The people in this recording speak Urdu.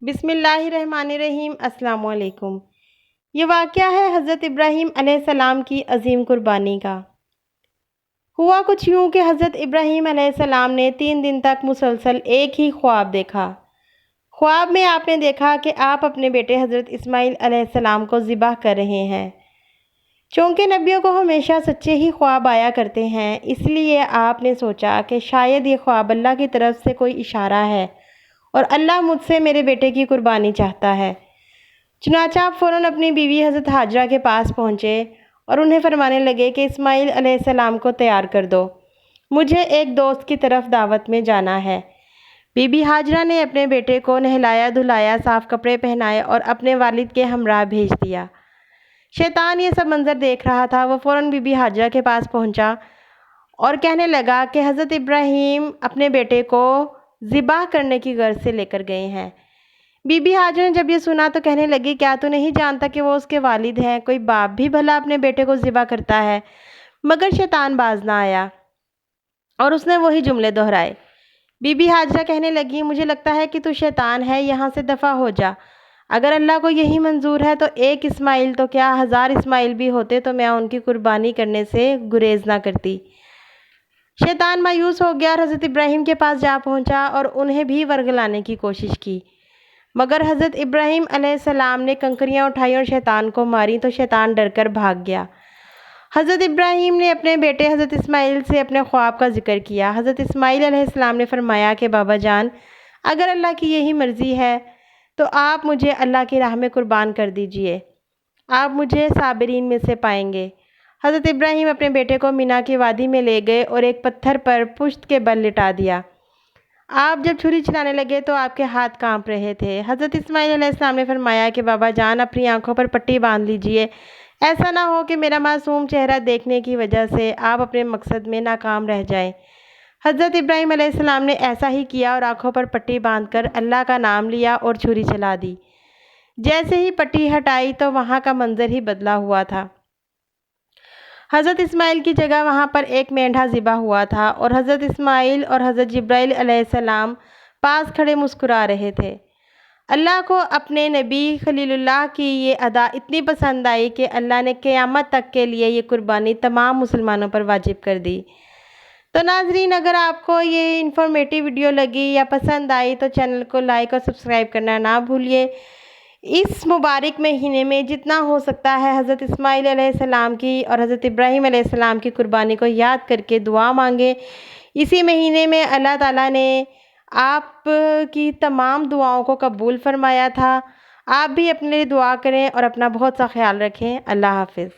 بسم اللہ الرحمن الرحیم۔ السلام علیکم۔ یہ واقعہ ہے حضرت ابراہیم علیہ السلام کی عظیم قربانی کا۔ ہوا کچھ یوں کہ حضرت ابراہیم علیہ السلام نے 3 دن تک مسلسل ایک ہی خواب دیکھا۔ خواب میں آپ نے دیکھا کہ آپ اپنے بیٹے حضرت اسماعیل علیہ السلام کو ذبح کر رہے ہیں۔ چونکہ نبیوں کو ہمیشہ سچے ہی خواب آیا کرتے ہیں، اس لیے آپ نے سوچا کہ شاید یہ خواب اللہ کی طرف سے کوئی اشارہ ہے اور اللہ مجھ سے میرے بیٹے کی قربانی چاہتا ہے۔ چنانچہ آپ فوراً اپنی بیوی حضرت حاجرہ کے پاس پہنچے اور انہیں فرمانے لگے کہ اسماعیل علیہ السلام کو تیار کر دو، مجھے ایک دوست کی طرف دعوت میں جانا ہے۔ بی بی حاجرہ نے اپنے بیٹے کو نہلایا دھلایا، صاف کپڑے پہنائے اور اپنے والد کے ہمراہ بھیج دیا۔ شیطان یہ سب منظر دیکھ رہا تھا۔ وہ فوراً بی بی حاجرہ کے پاس پہنچا اور کہنے لگا کہ حضرت ابراہیم اپنے بیٹے کو ذبح کرنے کی غرض سے لے کر گئے ہیں۔ بی بی حاجرہ نے جب یہ سنا تو کہنے لگی، کیا تو نہیں جانتا کہ وہ اس کے والد ہیں؟ کوئی باپ بھی بھلا اپنے بیٹے کو ذبح کرتا ہے؟ مگر شیطان باز نہ آیا اور اس نے وہی جملے دہرائے۔ بی بی حاجرہ کہنے لگی، مجھے لگتا ہے کہ تو شیطان ہے، یہاں سے دفع ہو جا۔ اگر اللہ کو یہی منظور ہے تو ایک اسماعیل تو کیا 1000 اسماعیل بھی ہوتے تو میں ان کی قربانی کرنے سے گریز نہ کرتی۔ شیطان مایوس ہو گیا اور حضرت ابراہیم کے پاس جا پہنچا اور انہیں بھی ورگلانے کی کوشش کی، مگر حضرت ابراہیم علیہ السلام نے کنکریاں اٹھائیں اور شیطان کو ماری تو شیطان ڈر کر بھاگ گیا۔ حضرت ابراہیم نے اپنے بیٹے حضرت اسماعیل سے اپنے خواب کا ذکر کیا۔ حضرت اسماعیل علیہ السلام نے فرمایا کہ بابا جان، اگر اللہ کی یہی مرضی ہے تو آپ مجھے اللہ کی راہ میں قربان کر دیجئے، آپ مجھے صابرین میں سے پائیں گے۔ حضرت ابراہیم اپنے بیٹے کو مینا کی وادی میں لے گئے اور ایک پتھر پر پشت کے بل لٹا دیا۔ آپ جب چھری چلانے لگے تو آپ کے ہاتھ کانپ رہے تھے۔ حضرت اسماعیل علیہ السلام نے فرمایا کہ بابا جان، اپنی آنکھوں پر پٹی باندھ لیجئے، ایسا نہ ہو کہ میرا معصوم چہرہ دیکھنے کی وجہ سے آپ اپنے مقصد میں ناکام رہ جائیں۔ حضرت ابراہیم علیہ السلام نے ایسا ہی کیا اور آنکھوں پر پٹی باندھ کر اللہ کا نام لیا اور چھری چلا دی۔ جیسے ہی پٹی ہٹائی تو وہاں کا منظر ہی بدلا ہوا تھا۔ حضرت اسماعیل کی جگہ وہاں پر ایک مینڈھا ذبح ہوا تھا اور حضرت اسماعیل اور حضرت جبرائیل علیہ السلام پاس کھڑے مسکرا رہے تھے۔ اللہ کو اپنے نبی خلیل اللہ کی یہ ادا اتنی پسند آئی کہ اللہ نے قیامت تک کے لیے یہ قربانی تمام مسلمانوں پر واجب کر دی۔ تو ناظرین، اگر آپ کو یہ انفارمیٹیو ویڈیو لگی یا پسند آئی تو چینل کو لائک اور سبسکرائب کرنا نہ بھولیے۔ اس مبارک مہینے میں جتنا ہو سکتا ہے حضرت اسماعیل علیہ السلام کی اور حضرت ابراہیم علیہ السلام کی قربانی کو یاد کر کے دعا مانگیں۔ اسی مہینے میں اللہ تعالیٰ نے آپ کی تمام دعاؤں کو قبول فرمایا تھا۔ آپ بھی اپنے لیے دعا کریں اور اپنا بہت سا خیال رکھیں۔ اللہ حافظ۔